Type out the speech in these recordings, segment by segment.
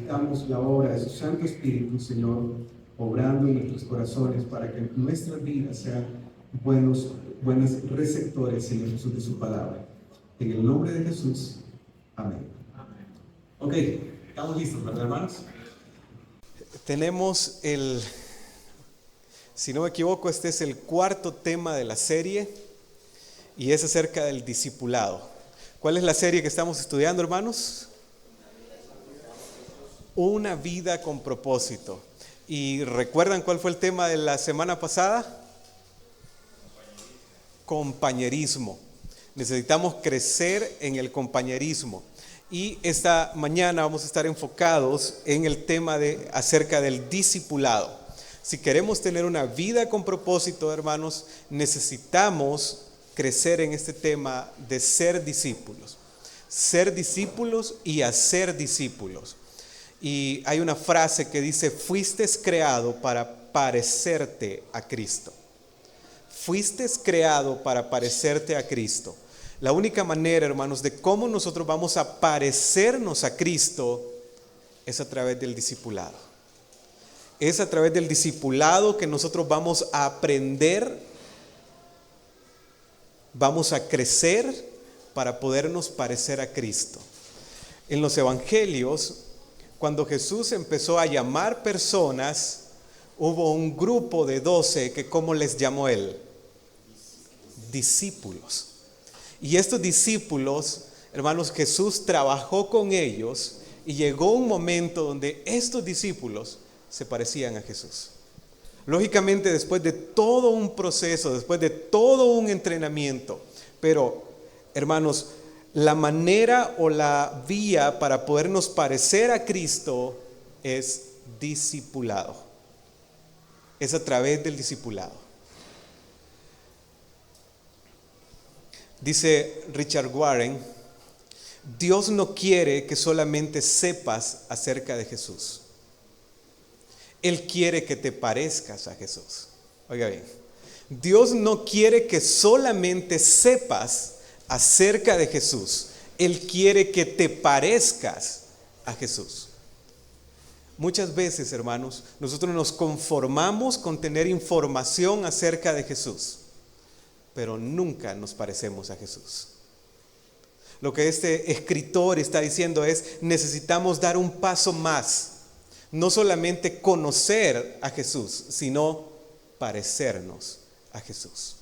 necesitamos la obra de su Santo Espíritu, Señor, obrando en nuestros corazones para que nuestras vidas sean buenos receptores, Señor Jesús, de su palabra. En el nombre de Jesús, amén. Ok, estamos listos, ¿verdad, hermanos? Tenemos si no me equivoco, este es el cuarto tema de la serie y es acerca del discipulado. ¿Cuál es la serie que estamos estudiando, hermanos? Una vida con propósito. ¿Y recuerdan cuál fue el tema de la semana pasada? Compañerismo. Necesitamos crecer en el compañerismo. Y esta mañana vamos a estar enfocados en el tema acerca del discipulado. Si queremos tener una vida con propósito, hermanos, necesitamos crecer en este tema de ser discípulos. Ser discípulos y hacer discípulos. Y hay una frase que dice: fuiste creado para parecerte a Cristo. Fuiste creado para parecerte a Cristo. La única manera, hermanos, de cómo nosotros vamos a parecernos a Cristo es a través del discipulado. Es a través del discipulado que nosotros vamos a aprender, vamos a crecer para podernos parecer a Cristo. En los evangelios, cuando Jesús empezó a llamar personas, hubo un grupo de 12 que, ¿cómo les llamó Él? Discípulos. Y estos discípulos, hermanos, Jesús trabajó con ellos y llegó un momento donde estos discípulos se parecían a Jesús. Lógicamente, después de todo un proceso, después de todo un entrenamiento, pero, hermanos, la manera o la vía para podernos parecer a Cristo es discipulado. Es a través del discipulado. Dice Richard Warren: Dios no quiere que solamente sepas acerca de Jesús. Él quiere que te parezcas a Jesús. Oiga bien, Dios no quiere que solamente sepas acerca de Jesús. Él quiere que te parezcas a Jesús. Muchas veces, hermanos, nosotros nos conformamos con tener información acerca de Jesús, pero nunca nos parecemos a Jesús. Lo que este escritor está diciendo es: necesitamos dar un paso más. No solamente conocer a Jesús, sino parecernos a Jesús.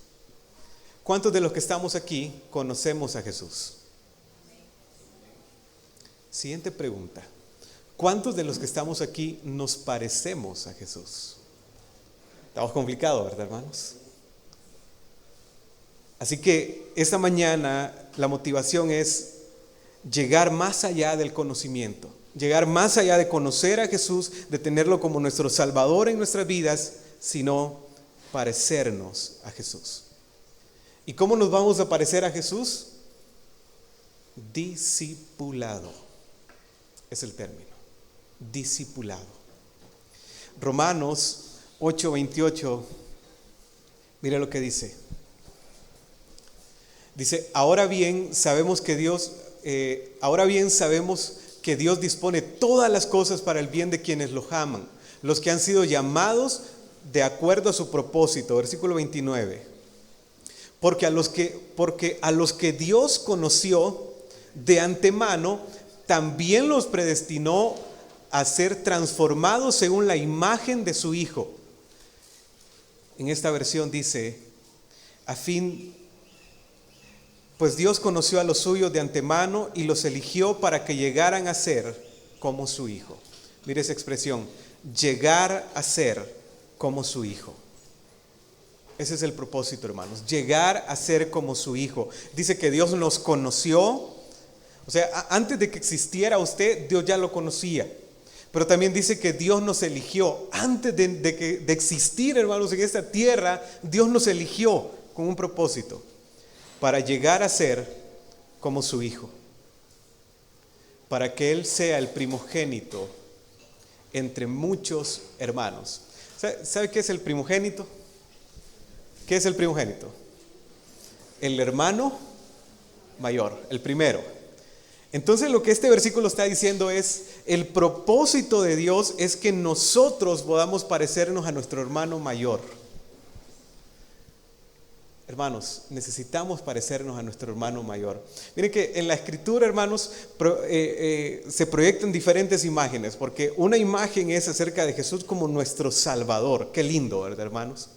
¿Cuántos de los que estamos aquí conocemos a Jesús? Siguiente pregunta: ¿cuántos de los que estamos aquí nos parecemos a Jesús? Estamos complicados, ¿verdad, hermanos? Así que esta mañana la motivación es llegar más allá del conocimiento, llegar más allá de conocer a Jesús, de tenerlo como nuestro Salvador en nuestras vidas, sino parecernos a Jesús. ¿Y cómo nos vamos a parecer a Jesús? Discipulado es el término. Discipulado. Romanos 8:28, mira lo que dice. Dice: ahora bien sabemos que Dios dispone todas las cosas para el bien de quienes lo aman, los que han sido llamados de acuerdo a su propósito. Versículo 29. Porque a los que Dios conoció de antemano, también los predestinó a ser transformados según la imagen de su Hijo. En esta versión dice: pues Dios conoció a los suyos de antemano y los eligió para que llegaran a ser como su Hijo. Mire esa expresión: llegar a ser como su Hijo. Ese es el propósito, hermanos: llegar a ser como su Hijo. Dice que Dios nos conoció. O sea, antes de que existiera usted, Dios ya lo conocía. Pero también dice que Dios nos eligió. Antes de existir, hermanos, en esta tierra, Dios nos eligió con un propósito: para llegar a ser como su Hijo, para que Él sea el primogénito entre muchos hermanos. ¿Sabe qué es el primogénito? ¿Qué es el primogénito? El hermano mayor, el primero. Entonces lo que este versículo está diciendo es, el propósito de Dios es que nosotros podamos parecernos a nuestro hermano mayor. Hermanos, necesitamos parecernos a nuestro hermano mayor. Miren que en la escritura, hermanos, se proyectan diferentes imágenes, porque una imagen es acerca de Jesús como nuestro Salvador. Qué lindo, ¿verdad, hermanos?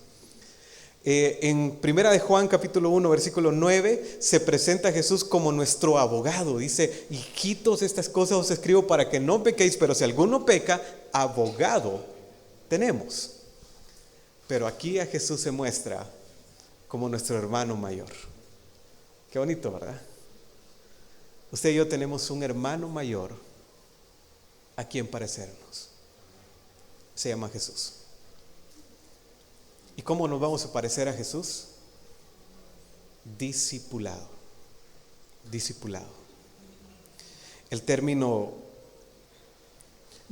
En Primera de Juan capítulo 1 versículo 9 se presenta a Jesús como nuestro abogado. Dice, hijitos, estas cosas os escribo para que no pequéis, pero si alguno peca, abogado tenemos. Pero aquí a Jesús se muestra como nuestro hermano mayor. Qué bonito, ¿verdad? Usted y yo tenemos un hermano mayor a quien parecernos. Se llama Jesús. ¿Y cómo nos vamos a parecer a Jesús? Discipulado. Discipulado. El término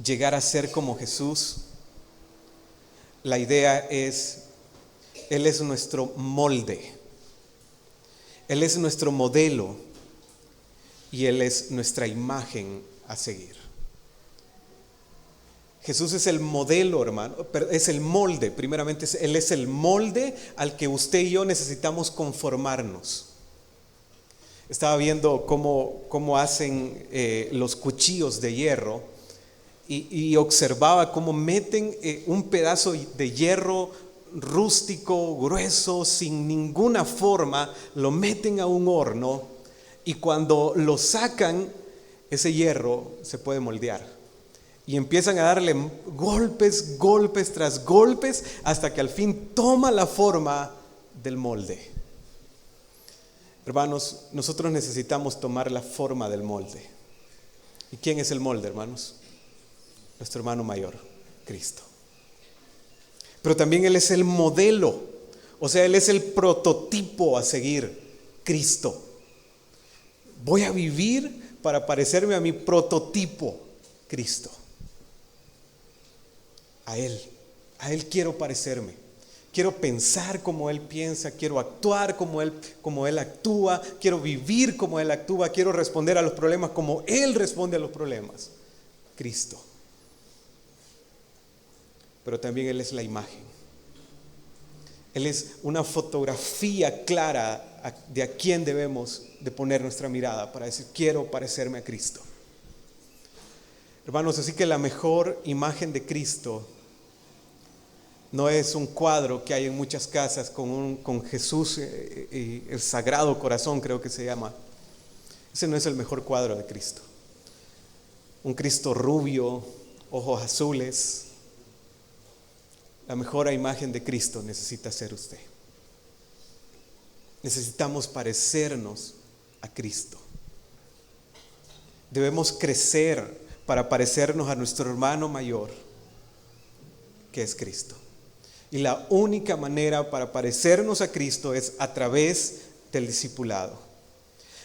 llegar a ser como Jesús, la idea es, Él es nuestro molde, Él es nuestro modelo y Él es nuestra imagen a seguir. Jesús es el modelo, hermano, es el molde, primeramente Él es el molde al que usted y yo necesitamos conformarnos. Estaba viendo cómo hacen los cuchillos de hierro y observaba cómo meten un pedazo de hierro rústico, grueso, sin ninguna forma, lo meten a un horno y cuando lo sacan, ese hierro se puede moldear. Y empiezan a darle golpes, golpes tras golpes, hasta que al fin toma la forma del molde. Hermanos, nosotros necesitamos tomar la forma del molde. ¿Y quién es el molde, hermanos? Nuestro hermano mayor, Cristo. Pero también Él es el modelo, o sea, Él es el prototipo a seguir, Cristo. Voy a vivir para parecerme a mi prototipo, Cristo. A Él quiero parecerme, quiero pensar como Él piensa, quiero actuar como Él actúa, quiero vivir como Él actúa, quiero responder a los problemas como Él responde a los problemas, Cristo. Pero también Él es la imagen, Él es una fotografía clara de a quién debemos de poner nuestra mirada para decir, quiero parecerme a Cristo. Hermanos, así que la mejor imagen de Cristo no es un cuadro que hay en muchas casas con Jesús y el Sagrado Corazón, creo que se llama. Ese no es el mejor cuadro de Cristo. Un Cristo rubio, ojos azules. La mejor imagen de Cristo necesita ser usted. Necesitamos parecernos a Cristo. Debemos crecer para parecernos a nuestro hermano mayor, que es Cristo. Y la única manera para parecernos a Cristo es a través del discipulado.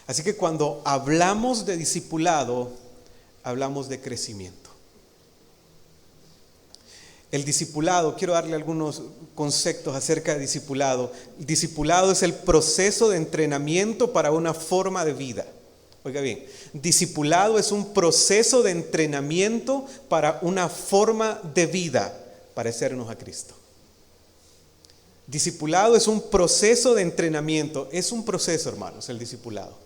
Así que cuando hablamos de discipulado, hablamos de crecimiento. El discipulado, quiero darle algunos conceptos acerca de discipulado. El discipulado es el proceso de entrenamiento para una forma de vida. Oiga bien, discipulado es un proceso de entrenamiento para una forma de vida, parecernos a Cristo. Discipulado es un proceso de entrenamiento, es un proceso, hermanos, el discipulado.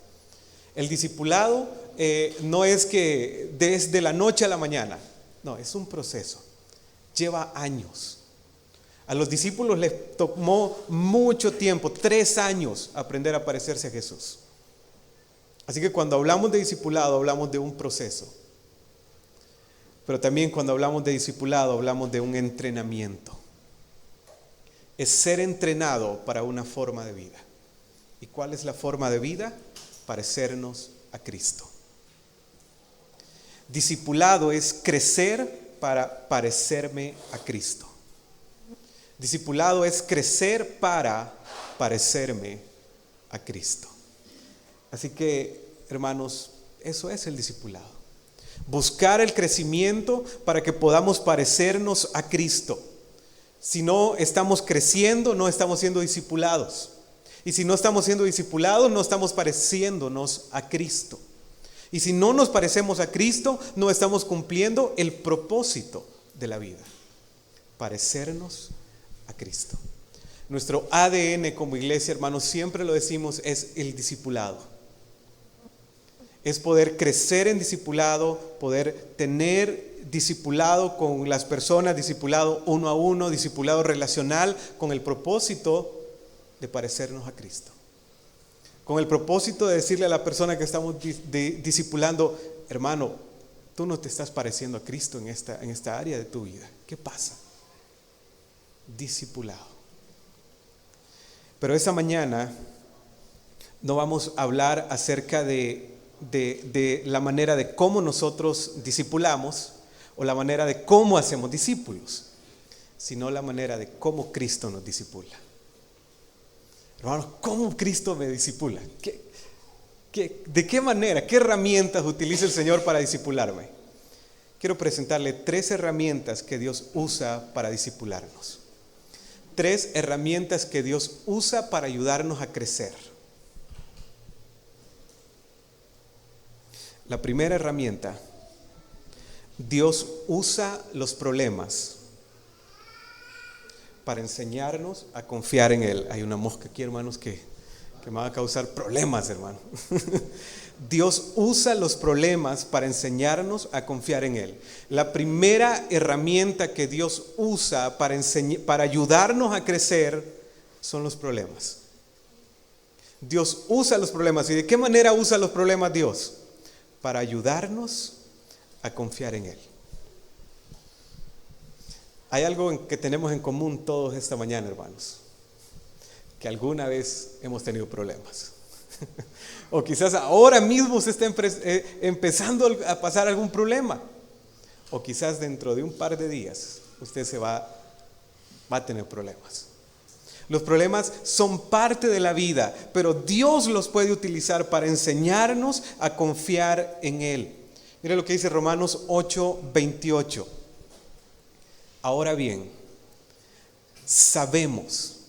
El discipulado no es que desde la noche a la mañana, no, es un proceso, lleva años. A los discípulos les tomó mucho tiempo, 3 años, aprender a parecerse a Jesús. Así que cuando hablamos de discipulado, hablamos de un proceso. Pero también cuando hablamos de discipulado, hablamos de un entrenamiento. Es ser entrenado para una forma de vida. ¿Y cuál es la forma de vida? Parecernos a Cristo. Discipulado es crecer para parecerme a Cristo. Discipulado es crecer para parecerme a Cristo. Así que, hermanos, eso es el discipulado. Buscar el crecimiento para que podamos parecernos a Cristo. Si no estamos creciendo, no estamos siendo discipulados. Y si no estamos siendo discipulados, no estamos pareciéndonos a Cristo. Y si no nos parecemos a Cristo, no estamos cumpliendo el propósito de la vida: parecernos a Cristo. Nuestro ADN como iglesia, hermanos, siempre lo decimos, es el discipulado. Es poder crecer en discipulado, poder tener discipulado con las personas, discipulado uno a uno, discipulado relacional, con el propósito de parecernos a Cristo. Con el propósito de decirle a la persona que estamos discipulando: hermano, tú no te estás pareciendo a Cristo en esta área de tu vida. ¿Qué pasa? Discipulado. Pero esta mañana no vamos a hablar acerca de la manera de cómo nosotros discipulamos o la manera de cómo hacemos discípulos, sino la manera de cómo Cristo nos discipula. Hermanos, ¿cómo Cristo me discipula? ¿De qué manera, qué herramientas utiliza el Señor para discipularme? Quiero presentarle 3 herramientas que Dios usa para discipularnos. 3 herramientas que Dios usa para ayudarnos a crecer. La primera herramienta: Dios usa los problemas para enseñarnos a confiar en Él. Hay una mosca aquí, hermanos, que me va a causar problemas, hermano. Dios usa los problemas para enseñarnos a confiar en Él. La primera herramienta que Dios usa para ayudarnos a crecer son los problemas. Dios usa los problemas. ¿Y de qué manera usa los problemas Dios? Para ayudarnos a confiar en Él. Hay algo que tenemos en común todos esta mañana, hermanos: que alguna vez hemos tenido problemas. O quizás ahora mismo se está empezando a pasar algún problema. O quizás dentro de un par de días usted va a tener problemas. Los problemas son parte de la vida, pero Dios los puede utilizar para enseñarnos a confiar en Él. Mire lo que dice Romanos 8:28. Ahora bien, sabemos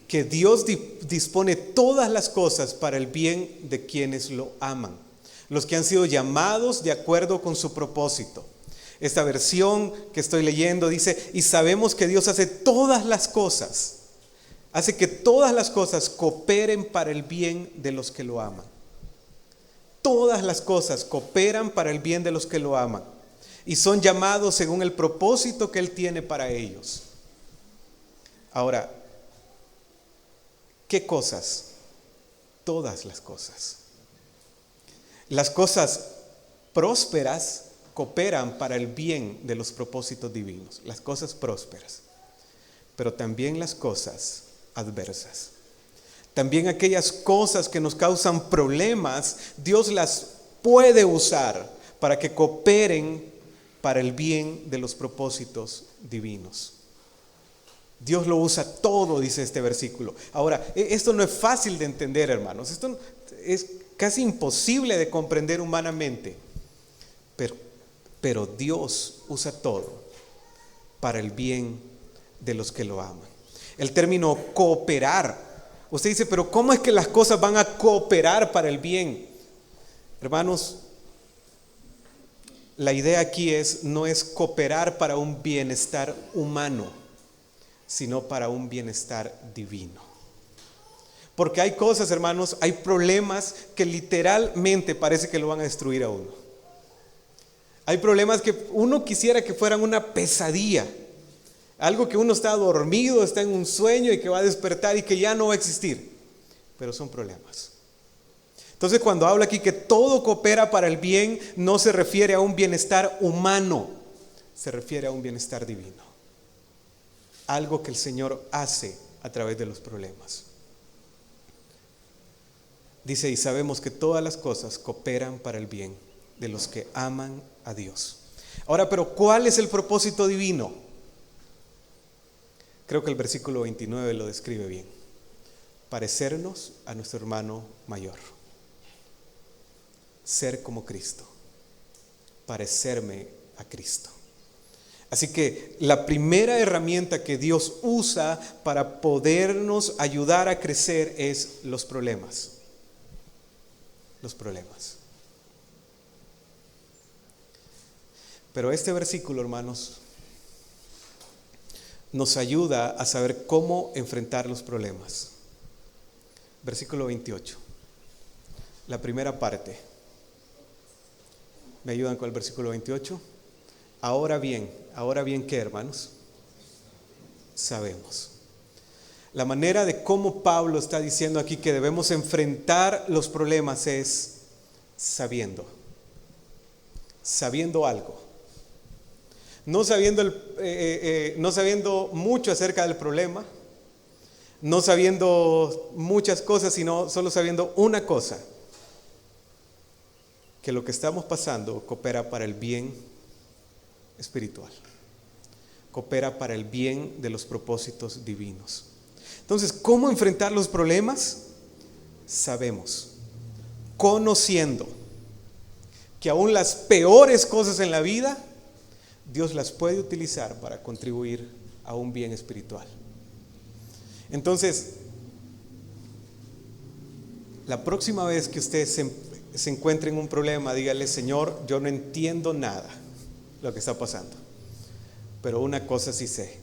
que Dios dispone todas las cosas para el bien de quienes lo aman, los que han sido llamados de acuerdo con su propósito. Esta versión que estoy leyendo dice: y sabemos que Dios hace todas las cosas, hace que todas las cosas cooperen para el bien de los que lo aman. Todas las cosas cooperan para el bien de los que lo aman y son llamados según el propósito que Él tiene para ellos. Ahora, ¿qué cosas? Todas las cosas. Las cosas prósperas cooperan para el bien de los propósitos divinos. Las cosas prósperas. Pero también las cosas adversas. También aquellas cosas que nos causan problemas, Dios las puede usar para que cooperen para el bien de los propósitos divinos. Dios lo usa todo, dice este versículo. Ahora, esto no es fácil de entender, hermanos. Esto es casi imposible de comprender humanamente. Pero Dios usa todo para el bien de los que lo aman. El término cooperar. Usted dice, pero ¿cómo es que las cosas van a cooperar para el bien? Hermanos, la idea aquí no es cooperar para un bienestar humano, sino para un bienestar divino. Porque hay cosas, hermanos, hay problemas que literalmente parece que lo van a destruir a uno. Hay problemas que uno quisiera que fueran una pesadilla. Algo que uno está dormido, está en un sueño y que va a despertar y que ya no va a existir. Pero son problemas. Entonces, cuando habla aquí que todo coopera para el bien, no se refiere a un bienestar humano, se refiere a un bienestar divino. Algo que el Señor hace a través de los problemas. Dice, y sabemos que todas las cosas cooperan para el bien de los que aman a Dios. Ahora, pero ¿cuál es el propósito divino? Creo que el versículo 29 lo describe bien. Parecernos a nuestro hermano mayor. Ser como Cristo. Parecerme a Cristo. Así que la primera herramienta que Dios usa para podernos ayudar a crecer es los problemas. Los problemas. Pero este versículo, hermanos, nos ayuda a saber cómo enfrentar los problemas. Versículo 28, la primera parte. ¿Me ayudan con el versículo 28? Ahora bien, ¿qué, hermanos? Sabemos. La manera de cómo Pablo está diciendo aquí que debemos enfrentar los problemas es sabiendo algo. No sabiendo mucho acerca del problema, no sabiendo muchas cosas, sino solo sabiendo una cosa: que lo que estamos pasando coopera para el bien espiritual, coopera para el bien de los propósitos divinos. Entonces, ¿cómo enfrentar los problemas? Sabemos, conociendo que aún las peores cosas en la vida, Dios las puede utilizar para contribuir a un bien espiritual. Entonces, la próxima vez que usted se encuentre en un problema, dígale: Señor, yo no entiendo nada lo que está pasando, pero una cosa sí sé,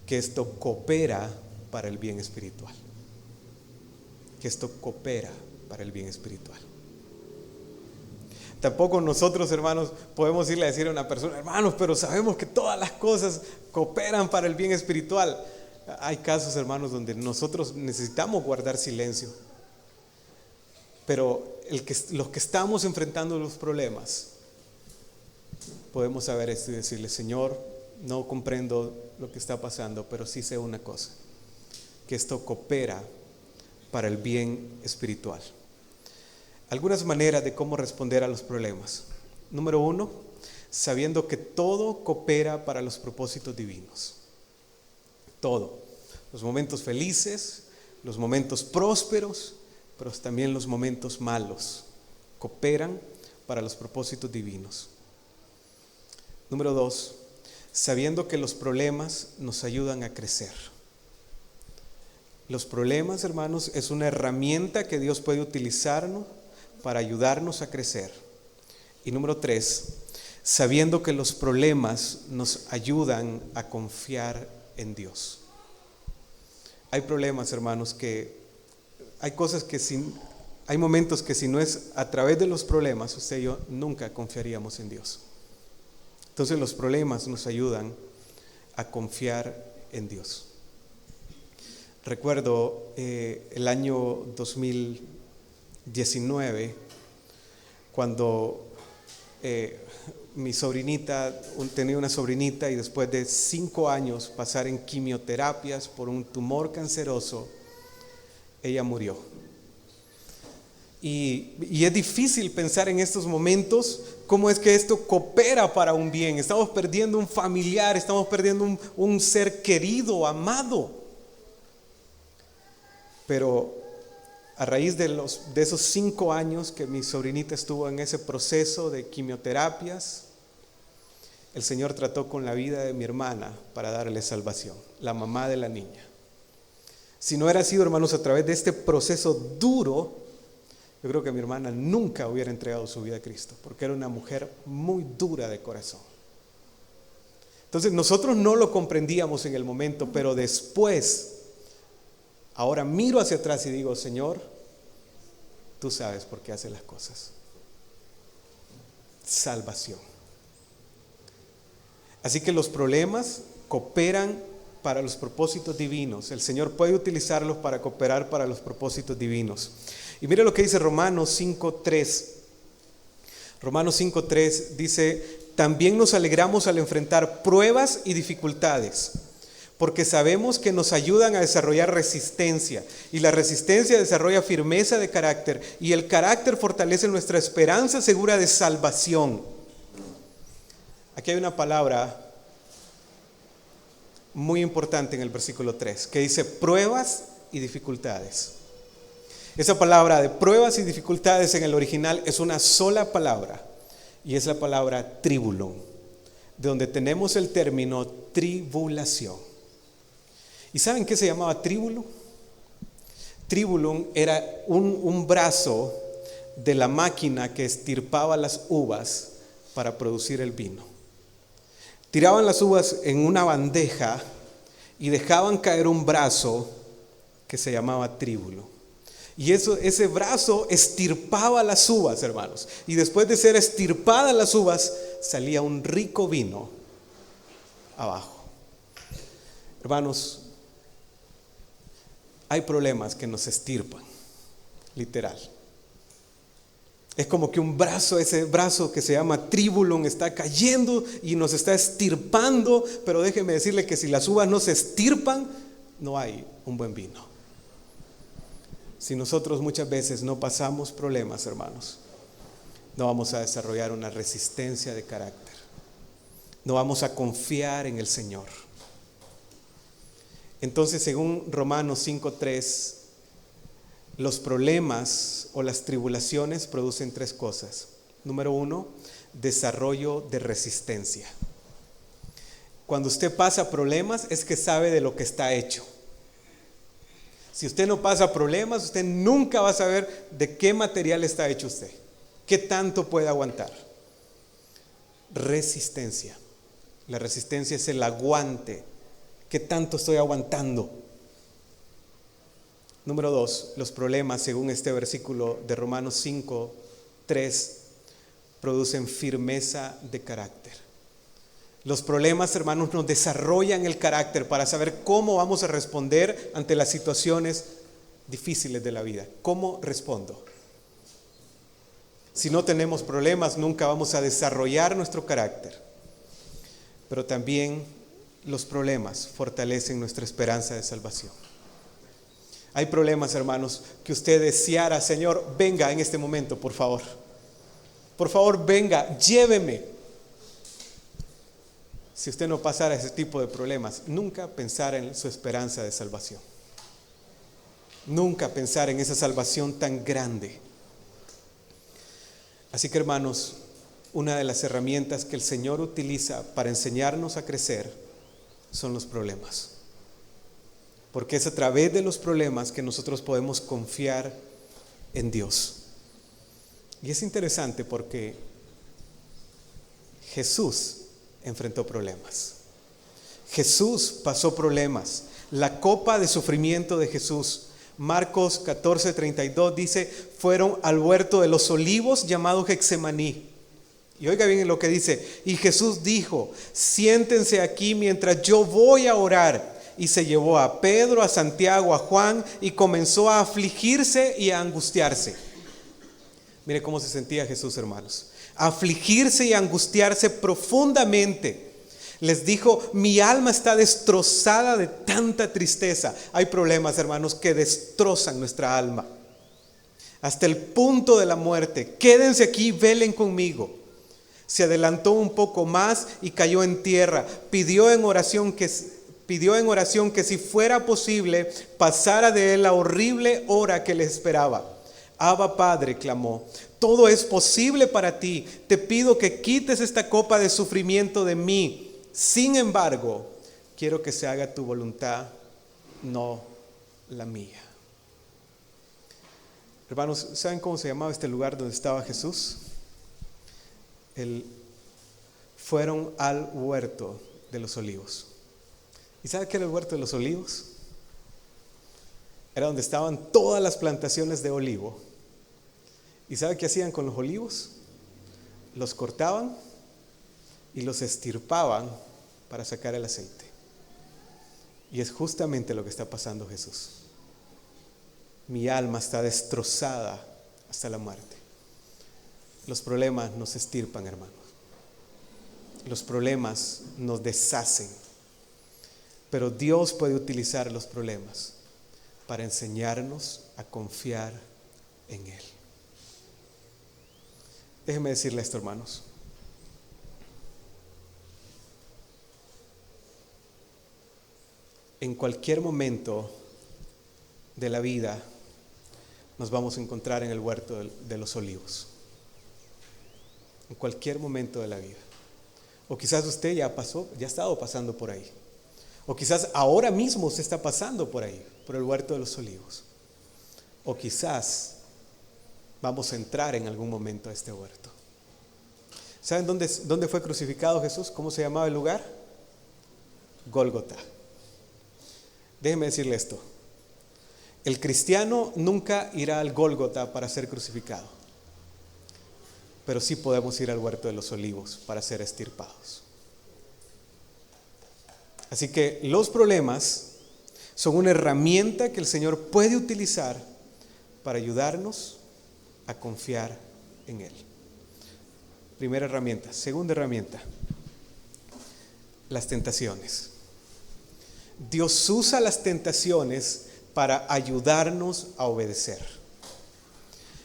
que esto coopera para el bien espiritual. Que esto coopera para el bien espiritual. Tampoco nosotros, hermanos, podemos irle a decir a una persona: hermanos, pero sabemos que todas las cosas cooperan para el bien espiritual. Hay casos, hermanos, donde nosotros necesitamos guardar silencio. Pero los que estamos enfrentando los problemas, podemos saber esto y decirle: Señor, no comprendo lo que está pasando, pero sí sé una cosa, que esto coopera para el bien espiritual. Algunas maneras de cómo responder a los problemas. Número 1, sabiendo que todo coopera para los propósitos divinos. Todo. Los momentos felices, los momentos prósperos, pero también los momentos malos cooperan para los propósitos divinos. Número 2, sabiendo que los problemas nos ayudan a crecer. Los problemas, hermanos, es una herramienta que Dios puede utilizarnos para ayudarnos a crecer. Y número 3, sabiendo que los problemas nos ayudan a confiar en Dios. Hay problemas, hermanos, hay momentos que si no es a través de los problemas, usted y yo nunca confiaríamos en Dios. Entonces los problemas nos ayudan a confiar en Dios. Recuerdo el año 2019, cuando mi sobrinita, tenía una sobrinita, y después de 5 años pasar en quimioterapias por un tumor canceroso, ella murió. Y es difícil pensar en estos momentos cómo es que esto coopera para un bien. Estamos perdiendo un familiar, estamos perdiendo un ser querido, amado. Pero a raíz de esos 5 años que mi sobrinita estuvo en ese proceso de quimioterapias, el Señor trató con la vida de mi hermana para darle salvación, la mamá de la niña. Si no hubiera sido, hermanos, a través de este proceso duro, yo creo que mi hermana nunca hubiera entregado su vida a Cristo, porque era una mujer muy dura de corazón. Entonces nosotros no lo comprendíamos en el momento, pero después, ahora miro hacia atrás y digo: Señor, tú sabes por qué haces las cosas. Salvación. Así que los problemas cooperan para los propósitos divinos. El Señor puede utilizarlos para cooperar para los propósitos divinos. Y mire lo que dice Romanos 5:3. Romanos 5:3 dice: también nos alegramos al enfrentar pruebas y dificultades, porque sabemos que nos ayudan a desarrollar resistencia, y la resistencia desarrolla firmeza de carácter, y el carácter fortalece nuestra esperanza segura de salvación. Aquí hay una palabra muy importante en el versículo 3, que dice pruebas y dificultades. Esa palabra de pruebas y dificultades en el original es una sola palabra, y es la palabra tribulum, de donde tenemos el término tribulación. ¿Y saben qué se llamaba tribulum? Tribulum era un brazo de la máquina que estirpaba las uvas para producir el vino. Tiraban las uvas en una bandeja y dejaban caer un brazo que se llamaba tríbulo. Y ese brazo estirpaba las uvas, hermanos. Y después de ser estirpadas las uvas, salía un rico vino abajo. Hermanos, hay problemas que nos estirpan, literal. Es como que ese brazo que se llama tríbulon está cayendo y nos está estirpando, pero déjeme decirle que si las uvas no se estirpan, no hay un buen vino. Si nosotros muchas veces no pasamos problemas, hermanos, no vamos a desarrollar una resistencia de carácter. No vamos a confiar en el Señor. Entonces, según Romanos 5:3, los problemas o las tribulaciones producen 3 cosas. Número 1, desarrollo de resistencia. Cuando usted pasa problemas es que sabe de lo que está hecho. Si usted no pasa problemas, usted nunca va a saber de qué material está hecho usted. ¿Qué tanto puede aguantar? Resistencia. La resistencia es el aguante. ¿Qué tanto estoy aguantando? Número 2, los problemas, según este versículo de Romanos 5:3, producen firmeza de carácter. Los problemas, hermanos, nos desarrollan el carácter para saber cómo vamos a responder ante las situaciones difíciles de la vida. ¿Cómo respondo? Si no tenemos problemas, nunca vamos a desarrollar nuestro carácter. Pero también los problemas fortalecen nuestra esperanza de salvación. Hay problemas, hermanos, que usted deseara: Señor, venga en este momento, por favor. Por favor, venga, lléveme. Si usted no pasara ese tipo de problemas, nunca pensara en su esperanza de salvación. Nunca pensar en esa salvación tan grande. Así que, hermanos, una de las herramientas que el Señor utiliza para enseñarnos a crecer son los problemas. Porque es a través de los problemas que nosotros podemos confiar en Dios. Y es interesante porque Jesús enfrentó problemas. Jesús pasó problemas. La copa de sufrimiento de Jesús, Marcos 14:32 dice, fueron al huerto de los olivos llamado Getsemaní. Y oiga bien lo que dice, y Jesús dijo, siéntense aquí mientras yo voy a orar. Y se llevó a Pedro, a Santiago, a Juan y comenzó a afligirse y a angustiarse. Mire cómo se sentía Jesús, hermanos. Afligirse y angustiarse profundamente. Les dijo, mi alma está destrozada de tanta tristeza. Hay problemas, hermanos, que destrozan nuestra alma. Hasta el punto de la muerte. Quédense aquí, velen conmigo. Se adelantó un poco más y cayó en tierra. Pidió en oración que si fuera posible, pasara de él la horrible hora que le esperaba. Abba, Padre, clamó, todo es posible para ti. Te pido que quites esta copa de sufrimiento de mí. Sin embargo, quiero que se haga tu voluntad, no la mía. Hermanos, ¿saben cómo se llamaba este lugar donde estaba Jesús? Fueron al huerto de los olivos. ¿Y sabe qué era el huerto de los olivos? Era donde estaban todas las plantaciones de olivo. ¿Y sabe qué hacían con los olivos? Los cortaban y los estirpaban para sacar el aceite. Y es justamente lo que está pasando Jesús. Mi alma está destrozada hasta la muerte. Los problemas nos estirpan, hermanos. Los problemas nos deshacen. Pero Dios puede utilizar los problemas para enseñarnos a confiar en Él. Déjenme decirle esto, hermanos. En cualquier momento de la vida nos vamos a encontrar en el huerto de los olivos. En cualquier momento de la vida. O quizás usted ya ha estado pasando por ahí. O quizás ahora mismo usted está pasando por ahí, por el huerto de los olivos. O quizás vamos a entrar en algún momento a este huerto. ¿Saben dónde fue crucificado Jesús? ¿Cómo se llamaba el lugar? Gólgota. Déjenme decirle esto. El cristiano nunca irá al Gólgota para ser crucificado, pero sí podemos ir al huerto de los olivos para ser extirpados. Así que los problemas son una herramienta que el Señor puede utilizar para ayudarnos a confiar en Él. Primera herramienta. Segunda herramienta, las tentaciones. Dios usa las tentaciones para ayudarnos a obedecer.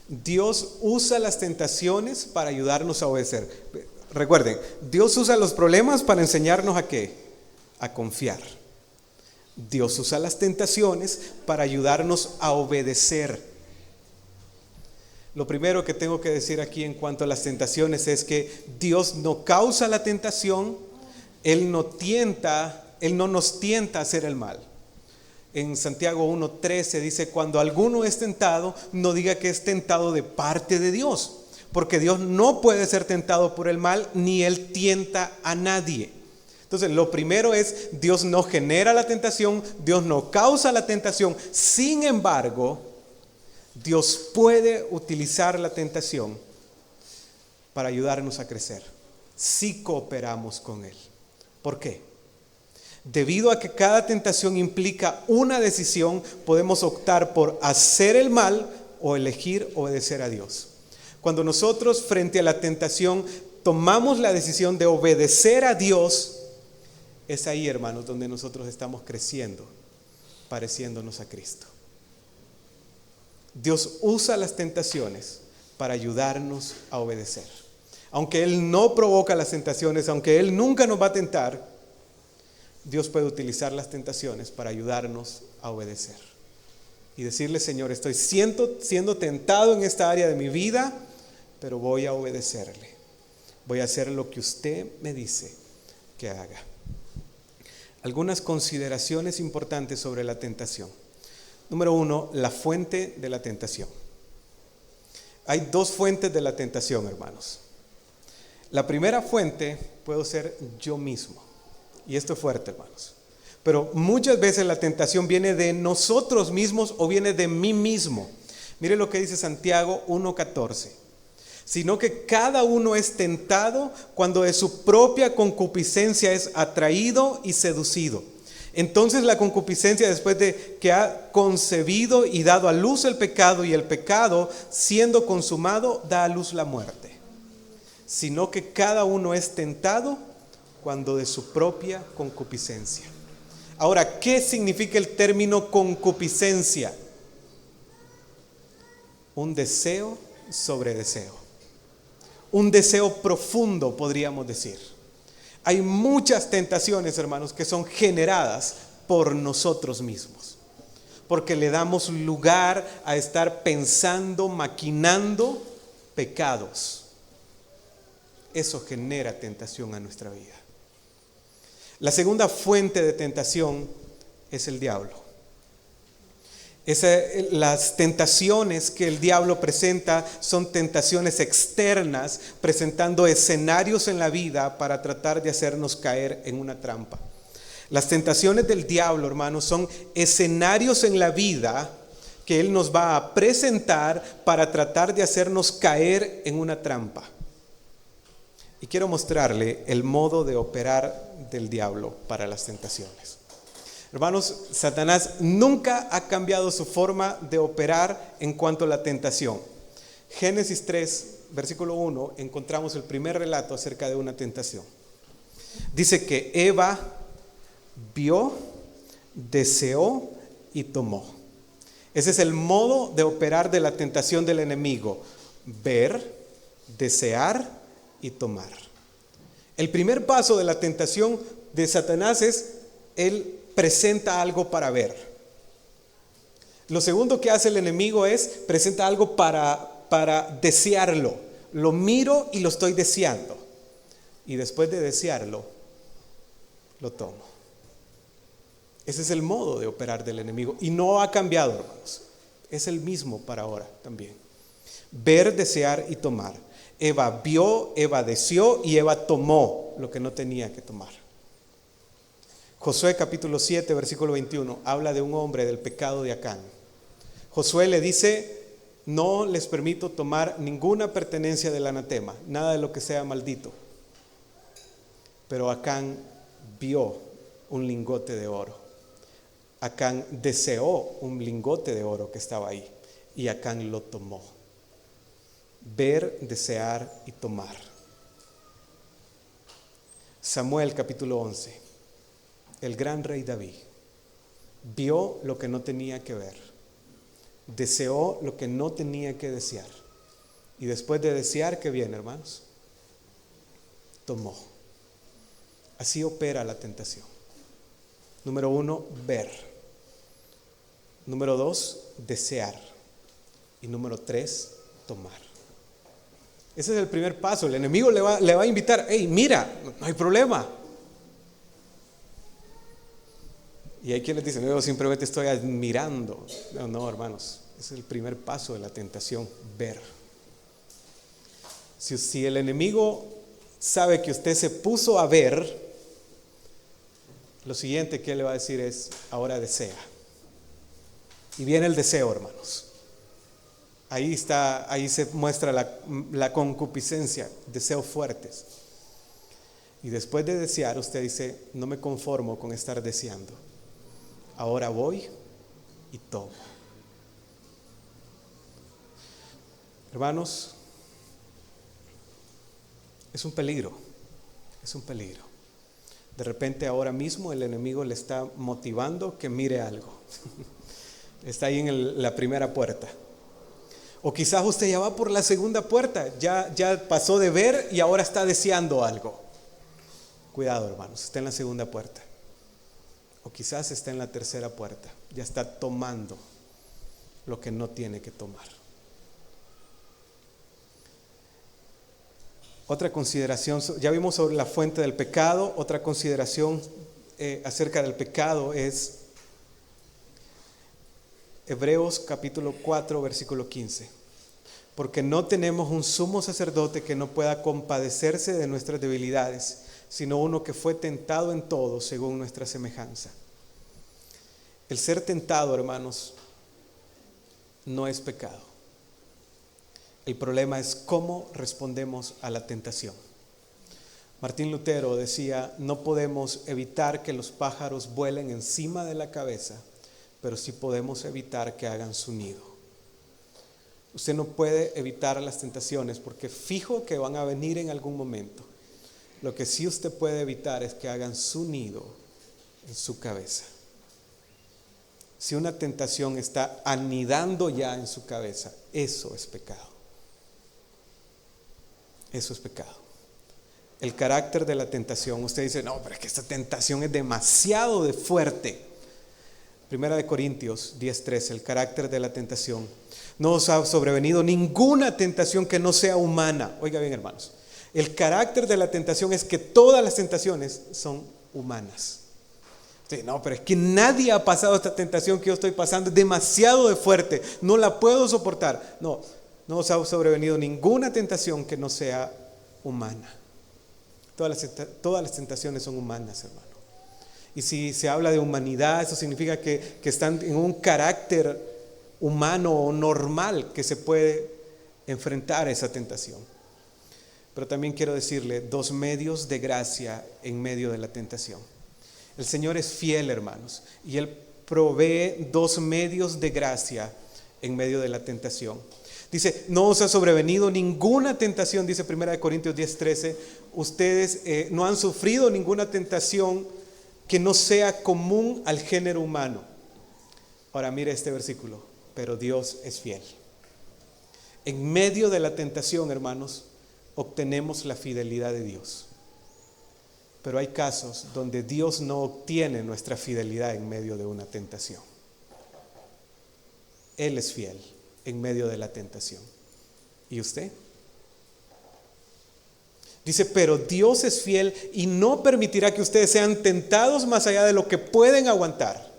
Dios usa las tentaciones para ayudarnos a obedecer. Recuerden, Dios usa los problemas para enseñarnos a ¿qué? A confiar. Dios usa las tentaciones para ayudarnos a obedecer. Lo primero que tengo que decir aquí en cuanto a las tentaciones es que Dios no causa la tentación, Él no nos tienta a hacer el mal. En Santiago 1:13 dice: cuando alguno es tentado, no diga que es tentado de parte de Dios, porque Dios no puede ser tentado por el mal, ni Él tienta a nadie. Entonces, lo primero es, Dios no genera la tentación, Dios no causa la tentación. Sin embargo, Dios puede utilizar la tentación para ayudarnos a crecer, si cooperamos con Él. ¿Por qué? Debido a que cada tentación implica una decisión, podemos optar por hacer el mal o elegir obedecer a Dios. Cuando nosotros frente a la tentación tomamos la decisión de obedecer a Dios, es ahí, hermanos, donde nosotros estamos creciendo, pareciéndonos a Cristo. Dios usa las tentaciones para ayudarnos a obedecer. Aunque Él no provoca las tentaciones, aunque Él nunca nos va a tentar, Dios puede utilizar las tentaciones para ayudarnos a obedecer. Y decirle: Señor, estoy siendo tentado en esta área de mi vida, pero voy a obedecerle. Voy a hacer lo que usted me dice que haga. Algunas consideraciones importantes sobre la tentación. Número 1, la fuente de la tentación. Hay dos fuentes de la tentación, hermanos. La primera fuente puedo ser yo mismo. Y esto es fuerte, hermanos. Pero muchas veces la tentación viene de nosotros mismos o viene de mí mismo. Mire lo que dice Santiago 1:14. Sino que cada uno es tentado cuando de su propia concupiscencia es atraído y seducido. Entonces la concupiscencia, después de que ha concebido y dado a luz el pecado, y el pecado, siendo consumado, da a luz la muerte. Sino que cada uno es tentado cuando de su propia concupiscencia. Ahora, ¿qué significa el término concupiscencia? Un deseo sobre deseo. Un deseo profundo, podríamos decir. Hay muchas tentaciones, hermanos, que son generadas por nosotros mismos, porque le damos lugar a estar pensando, maquinando pecados. Eso genera tentación a nuestra vida. La segunda fuente de tentación es el diablo. Las tentaciones que el diablo presenta son tentaciones externas, presentando escenarios en la vida para tratar de hacernos caer en una trampa. Las tentaciones del diablo, hermanos, son escenarios en la vida que él nos va a presentar para tratar de hacernos caer en una trampa. Y quiero mostrarle el modo de operar del diablo para las tentaciones. Hermanos, Satanás nunca ha cambiado su forma de operar en cuanto a la tentación. Génesis 3, versículo 1, encontramos el primer relato acerca de una tentación. Dice que Eva vio, deseó y tomó. Ese es el modo de operar de la tentación del enemigo: ver, desear y tomar. El primer paso de la tentación de Satanás es él presenta algo para ver. Lo segundo que hace el enemigo es presenta algo para desearlo. Lo miro y lo estoy deseando. Y después de desearlo, lo tomo. Ese es el modo de operar del enemigo. Y no ha cambiado, hermanos. Es el mismo para ahora también. Ver, desear y tomar. Eva vio, Eva deseó y Eva tomó lo que no tenía que tomar. Josué capítulo 7, versículo 21, habla de un hombre del pecado de Acán. Josué le dice: no les permito tomar ninguna pertenencia del anatema, nada de lo que sea maldito. Pero Acán vio un lingote de oro. Acán deseó un lingote de oro que estaba ahí y Acán lo tomó. Ver, desear y tomar. Samuel capítulo 11. El gran rey David vio lo que no tenía que ver, deseó lo que no tenía que desear, y después de desear, ¿qué viene, hermanos? Tomó. Así opera la tentación. Número 1, ver. Número 2, desear. Y número 3, tomar. Ese es el primer paso. El enemigo le va a invitar: hey, mira, no hay problema. Y hay quienes dicen: yo simplemente estoy admirando. No, hermanos, es el primer paso de la tentación, ver. Si el enemigo sabe que usted se puso a ver, lo siguiente que él le va a decir es: ahora desea. Y viene el deseo, hermanos. Ahí se muestra la concupiscencia, deseos fuertes. Y después de desear, usted dice: no me conformo con estar deseando. Ahora voy y tomo. Hermanos, es un peligro. Es un peligro. De repente ahora mismo el enemigo le está motivando que mire algo. Está ahí en la primera puerta. O quizás usted ya va por la segunda puerta. Ya pasó de ver y ahora está deseando algo. Cuidado, hermanos, está en la segunda puerta. O quizás está en la tercera puerta. Ya está tomando lo que no tiene que tomar. Otra consideración, ya vimos sobre la fuente del pecado. Otra consideración acerca del pecado es Hebreos capítulo 4, versículo 15. Porque no tenemos un sumo sacerdote que no pueda compadecerse de nuestras debilidades, sino uno que fue tentado en todo según nuestra semejanza. El ser tentado, hermanos, no es pecado. El problema es cómo respondemos a la tentación. Martín Lutero decía: no podemos evitar que los pájaros vuelen encima de la cabeza, pero sí podemos evitar que hagan su nido. Usted no puede evitar las tentaciones porque fijo que van a venir en algún momento. Lo que sí usted puede evitar es que hagan su nido en su cabeza. Si una tentación está anidando ya en su cabeza, eso es pecado. Eso es pecado. El carácter de la tentación, usted dice: no, pero es que esta tentación es demasiado fuerte. Primera de Corintios 10:13, el carácter de la tentación. No os ha sobrevenido ninguna tentación que no sea humana. Oiga bien, hermanos, el carácter de la tentación es que todas las tentaciones son humanas. Sí, no, pero es que nadie ha pasado esta tentación que yo estoy pasando, es demasiado fuerte, no la puedo soportar. No os ha sobrevenido ninguna tentación que no sea humana. Todas las tentaciones son humanas, hermano. Y si se habla de humanidad, eso significa que están en un carácter humano o normal que se puede enfrentar a esa tentación. Pero también quiero decirle dos medios de gracia en medio de la tentación. El Señor es fiel, hermanos, y Él provee dos medios de gracia en medio de la tentación. Dice: no os ha sobrevenido ninguna tentación, dice 1 Corintios 10:13. Ustedes no han sufrido ninguna tentación que no sea común al género humano. Ahora mire este versículo: pero Dios es fiel. En medio de la tentación, hermanos, obtenemos la fidelidad de Dios. Pero hay casos donde Dios no obtiene nuestra fidelidad en medio de una tentación. Él es fiel en medio de la tentación. ¿Y usted? Dice: pero Dios es fiel y no permitirá que ustedes sean tentados más allá de lo que pueden aguantar.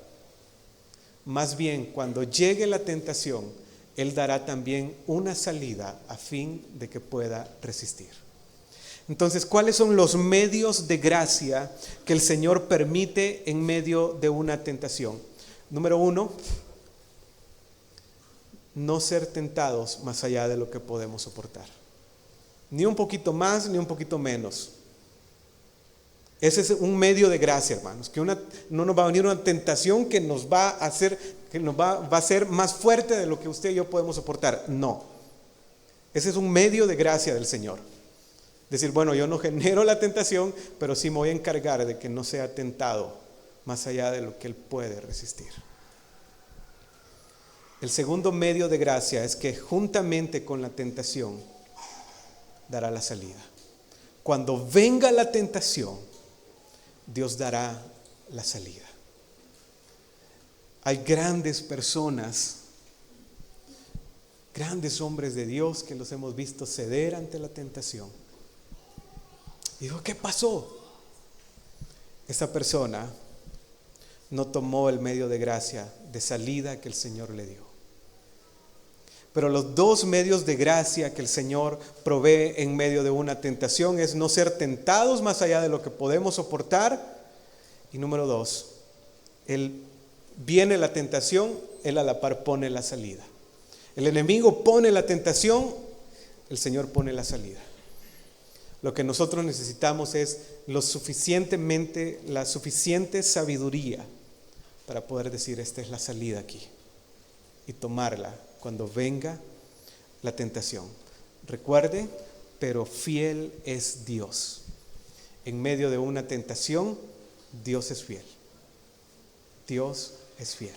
Más bien, cuando llegue la tentación, Él dará también una salida a fin de que pueda resistir. Entonces, ¿cuáles son los medios de gracia que el Señor permite en medio de una tentación? Número 1, no ser tentados más allá de lo que podemos soportar. Ni un poquito más, ni un poquito menos. Ese es un medio de gracia, hermanos, que no nos va a venir una tentación que nos va a hacer, va a ser más fuerte de lo que usted y yo podemos soportar. No. Ese es un medio de gracia del Señor. Decir, bueno, yo no genero la tentación, pero sí me voy a encargar de que no sea tentado más allá de lo que Él puede resistir. El segundo medio de gracia es que juntamente con la tentación dará la salida. Cuando venga la tentación, Dios dará la salida. Hay grandes personas, grandes hombres de Dios que los hemos visto ceder ante la tentación. Y digo, ¿qué pasó? Esa persona no tomó el medio de gracia de salida que el Señor le dio. Pero los dos medios de gracia que el Señor provee en medio de una tentación es no ser tentados más allá de lo que podemos soportar. Y número 2, viene la tentación, Él a la par pone la salida. El enemigo pone la tentación, el Señor pone la salida. Lo que nosotros necesitamos es la suficiente sabiduría para poder decir, esta es la salida aquí, y tomarla cuando venga la tentación. Recuerde, pero fiel es Dios. En medio de una tentación, Dios es fiel. Dios es fiel.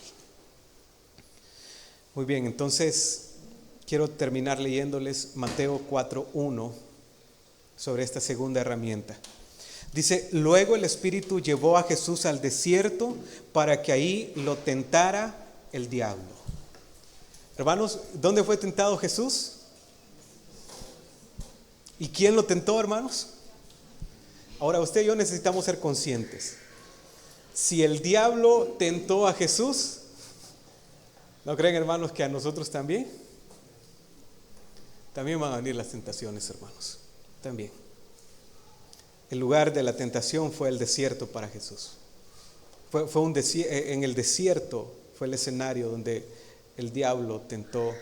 Muy bien, entonces quiero terminar leyéndoles Mateo 4:1 sobre esta segunda herramienta. Dice, luego el Espíritu llevó a Jesús al desierto para que ahí lo tentara el diablo. Hermanos, ¿dónde fue tentado Jesús? ¿Y quién lo tentó, hermanos? Ahora usted y yo necesitamos ser conscientes. Si el diablo tentó a Jesús, ¿no creen, hermanos, que a nosotros también? También van a venir las tentaciones, hermanos. También. El lugar de la tentación fue el desierto para Jesús. En el desierto fue el escenario donde el diablo tentó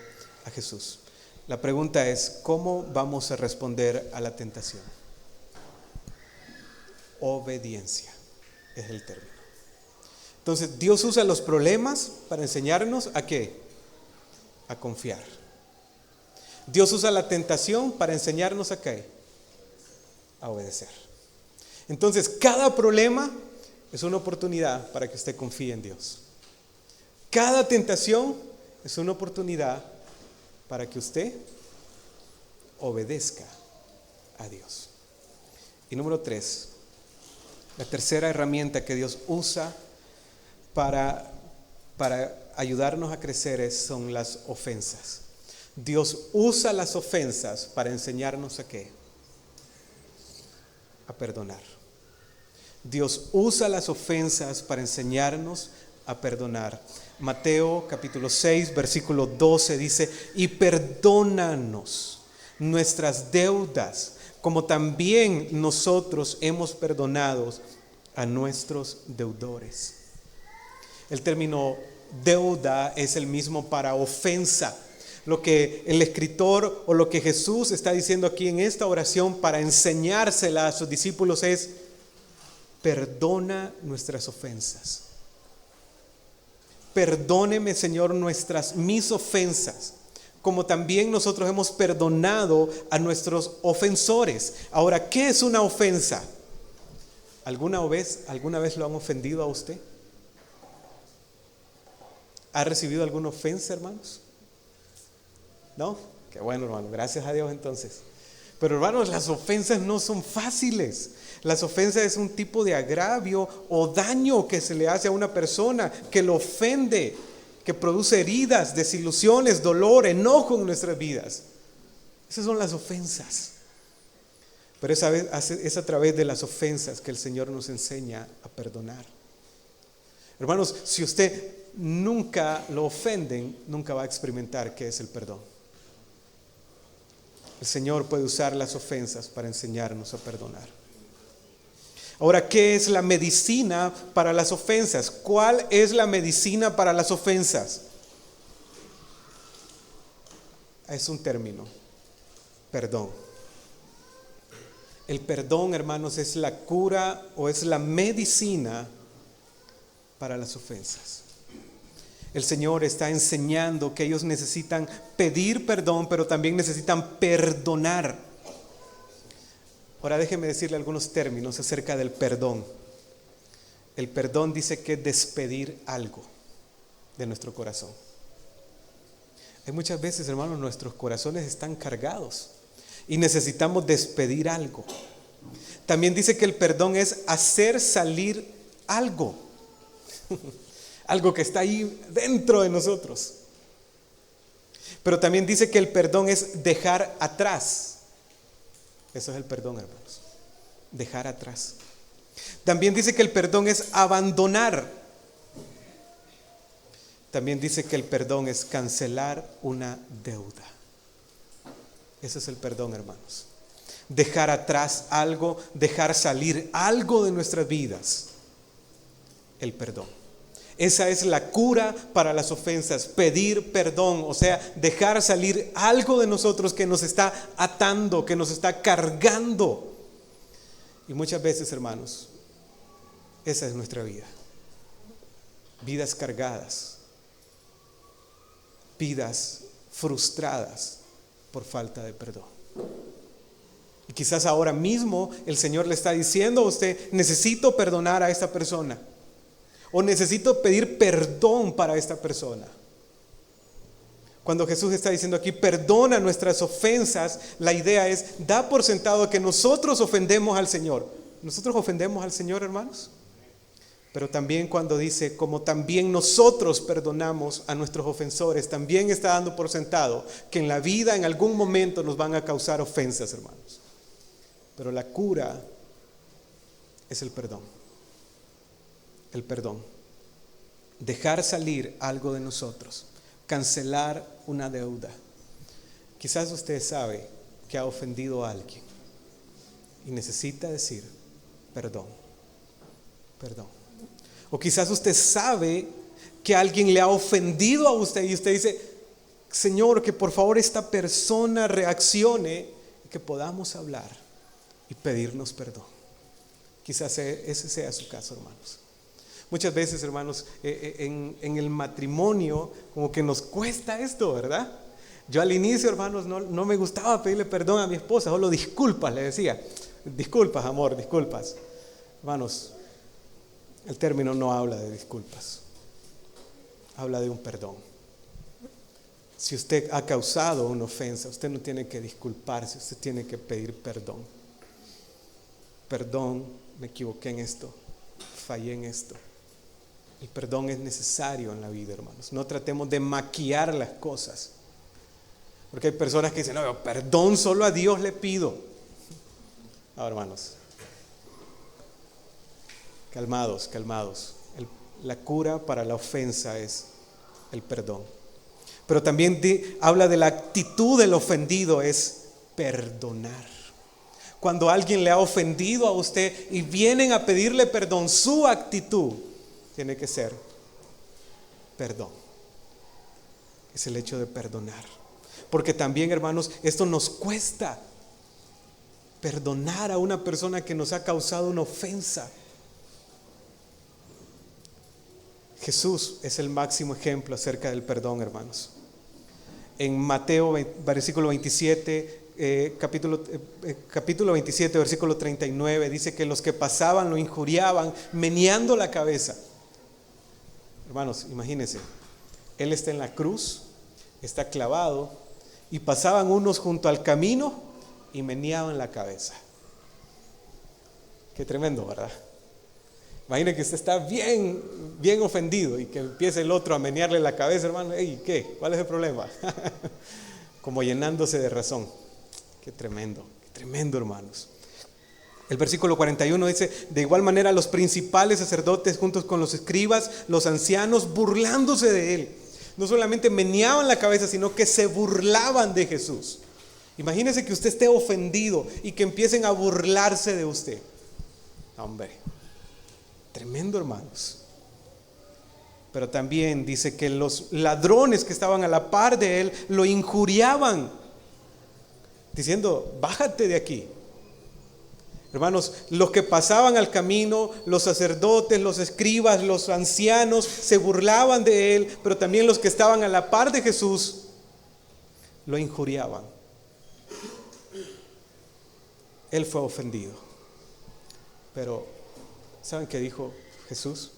a Jesús. La pregunta es, ¿cómo vamos a responder a la tentación? Obediencia es el término. Entonces, Dios usa los problemas para enseñarnos ¿a qué? A confiar. Dios usa la tentación para enseñarnos ¿a qué? A obedecer. Entonces, cada problema es una oportunidad para que usted confíe en Dios. Cada tentación es una oportunidad para que usted obedezca a Dios. Y número 3, la tercera herramienta que Dios usa para ayudarnos a crecer son las ofensas. Dios usa las ofensas para enseñarnos ¿a qué? A perdonar. Dios usa las ofensas para enseñarnos a perdonar. Mateo capítulo 6, versículo 12 dice, y perdónanos nuestras deudas, como también nosotros hemos perdonado a nuestros deudores. El término deuda es el mismo para ofensa. Lo que el escritor o lo que Jesús está diciendo aquí en esta oración para enseñársela a sus discípulos es, perdona nuestras ofensas. Perdóneme, Señor, mis ofensas, como también nosotros hemos perdonado a nuestros ofensores. Ahora, ¿qué es una ofensa? ¿Alguna vez lo han ofendido a usted? ¿Ha recibido alguna ofensa, hermanos? ¿No? Qué bueno, hermano, gracias a Dios entonces. Pero hermanos, las ofensas no son fáciles. Las ofensas es un tipo de agravio o daño que se le hace a una persona, que lo ofende, que produce heridas, desilusiones, dolor, enojo en nuestras vidas. Esas son las ofensas. Pero es a través de las ofensas que el Señor nos enseña a perdonar. Hermanos, si usted nunca lo ofenden, nunca va a experimentar qué es el perdón. El Señor puede usar las ofensas para enseñarnos a perdonar. Ahora, ¿qué es la medicina para las ofensas? ¿Cuál es la medicina para las ofensas? Es un término: perdón. El perdón, hermanos, es la cura o es la medicina para las ofensas. El Señor está enseñando que ellos necesitan pedir perdón, pero también necesitan perdonar. Ahora déjeme decirle algunos términos acerca del perdón. El perdón dice que es despedir algo de nuestro corazón. Hay muchas veces, hermanos, nuestros corazones están cargados y necesitamos despedir algo. También dice que el perdón es hacer salir algo. Algo que está ahí dentro de nosotros. Pero también dice que el perdón es dejar atrás. Eso es el perdón, hermanos. Dejar atrás. También dice que el perdón es abandonar. También dice que el perdón es cancelar una deuda. Ese es el perdón, hermanos. Dejar atrás algo, dejar salir algo de nuestras vidas. El perdón. Esa es la cura para las ofensas, pedir perdón, o sea, dejar salir algo de nosotros que nos está atando, que nos está cargando. Y muchas veces, hermanos, esa es nuestra vida. Vidas cargadas, vidas frustradas por falta de perdón. Y quizás ahora mismo el Señor le está diciendo a usted: necesito perdonar a esta persona. O necesito pedir perdón para esta persona. Cuando Jesús está diciendo aquí, perdona nuestras ofensas, la idea es, da por sentado que nosotros ofendemos al Señor. ¿Nosotros ofendemos al Señor, hermanos? Pero también cuando dice, como también nosotros perdonamos a nuestros ofensores, también está dando por sentado que en la vida en algún momento nos van a causar ofensas, hermanos. Pero la cura es el perdón. El perdón. Dejar salir algo de nosotros. Cancelar una deuda. Quizás usted sabe que ha ofendido a alguien y necesita decir perdón. Perdón. O quizás usted sabe que alguien le ha ofendido a usted y usted dice: Señor, que por favor esta persona reaccione y que podamos hablar y pedirnos perdón. Quizás ese sea su caso, hermanos. Muchas veces, hermanos, en el matrimonio como que nos cuesta esto, ¿verdad? Yo al inicio, hermanos, no me gustaba pedirle perdón a mi esposa, solo disculpas, le decía. Disculpas, amor, disculpas. Hermanos, el término no habla de disculpas, habla de un perdón. Si usted ha causado una ofensa, usted no tiene que disculparse, usted tiene que pedir perdón. Perdón, me equivoqué en esto, fallé en esto. El perdón es necesario en la vida, hermanos. No tratemos de maquillar las cosas. Porque hay personas que dicen: no, perdón solo a Dios le pido. Ahora, hermanos, calmados. La cura para la ofensa es el perdón. Pero también habla de la actitud del ofendido, es perdonar. Cuando alguien le ha ofendido a usted y vienen a pedirle perdón, su actitud tiene que ser perdón. Es el hecho de perdonar. Porque también, hermanos, esto nos cuesta. Perdonar a una persona que nos ha causado una ofensa. Jesús es el máximo ejemplo acerca del perdón, hermanos. En Mateo versículo 27, capítulo 27, versículo 39, dice que los que pasaban lo injuriaban meneando la cabeza. Hermanos, imagínense, Él está en la cruz, está clavado, y pasaban unos junto al camino y meneaban la cabeza. Qué tremendo, ¿verdad? Imaginen que usted está bien ofendido y que empiece el otro a menearle la cabeza, hermano. Hey, ¿qué? ¿Cuál es el problema? Como llenándose de razón. Qué tremendo, hermanos. El versículo 41 dice, de igual manera los principales sacerdotes juntos con los escribas, los ancianos, burlándose de él. No solamente meneaban la cabeza, sino que se burlaban de Jesús. Imagínese que usted esté ofendido y que empiecen a burlarse de usted. Hombre, tremendo, hermanos. Pero también dice que los ladrones que estaban a la par de él lo injuriaban, diciendo, bájate de aquí. Hermanos, los que pasaban al camino, los sacerdotes, los escribas, los ancianos, se burlaban de él, pero también los que estaban a la par de Jesús lo injuriaban. Él fue ofendido. Pero, ¿saben qué dijo Jesús?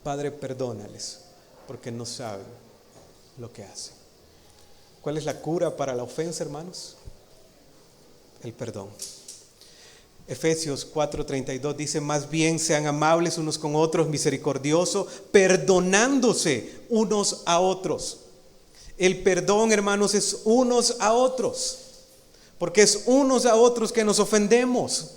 Padre, perdónales, porque no saben lo que hacen. ¿Cuál es la cura para la ofensa, hermanos? El perdón. Efesios 4:32 dice, más bien sean amables unos con otros, misericordiosos, perdonándose unos a otros. El perdón, hermanos, es unos a otros, porque es unos a otros que nos ofendemos.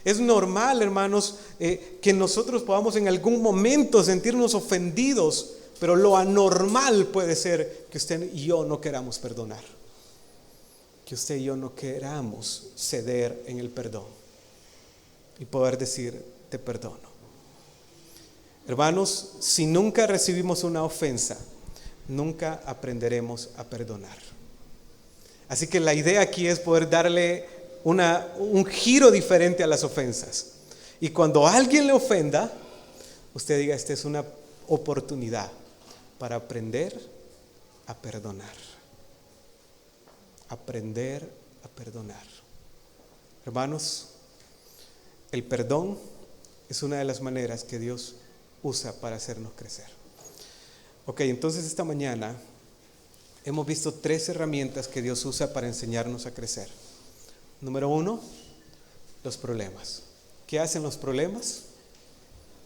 Es normal, hermanos, que nosotros podamos en algún momento sentirnos ofendidos, pero lo anormal puede ser que usted y yo no queramos perdonar, que usted y yo no queramos ceder en el perdón y poder decir, te perdono. Hermanos, si nunca recibimos una ofensa, nunca aprenderemos a perdonar. Así que la idea aquí es poder darle un giro diferente a las ofensas. Y cuando alguien le ofenda, usted diga, esta es una oportunidad para aprender a perdonar. Aprender a perdonar. Hermanos, el perdón es una de las maneras que Dios usa para hacernos crecer. Ok, entonces esta mañana hemos visto 3 herramientas que Dios usa para enseñarnos a crecer. Número 1, los problemas. ¿Qué hacen los problemas?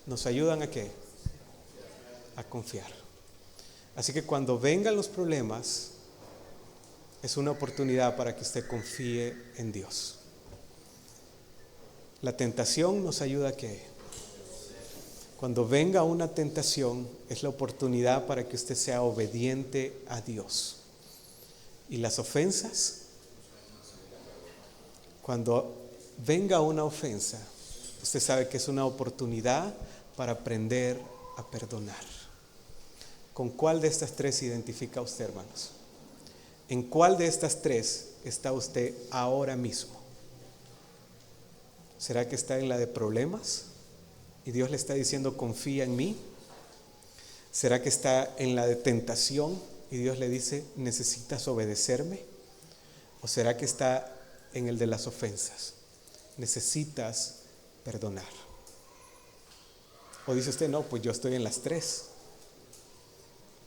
Nos ayudan ¿a qué? A confiar. Así que cuando vengan los problemas, es una oportunidad para que usted confíe en Dios. La tentación nos ayuda ¿a qué? Cuando venga una tentación, es la oportunidad para que usted sea obediente a Dios. Y las ofensas, cuando venga una ofensa, usted sabe que es una oportunidad para aprender a perdonar. ¿Con cuál de estas 3 se identifica usted, hermanos? ¿En cuál de estas 3 está usted ahora mismo? ¿Será que está en la de problemas? Y Dios le está diciendo, confía en mí. ¿Será que está en la de tentación? Y Dios le dice, necesitas obedecerme. ¿O será que está en el de las ofensas? Necesitas perdonar. ¿O dice usted, no, pues yo estoy en las 3?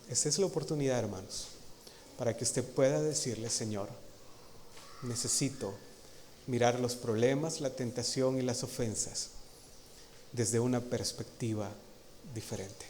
Esa es la oportunidad, hermanos, para que usted pueda decirle, Señor, necesito mirar los problemas, la tentación y las ofensas desde una perspectiva diferente.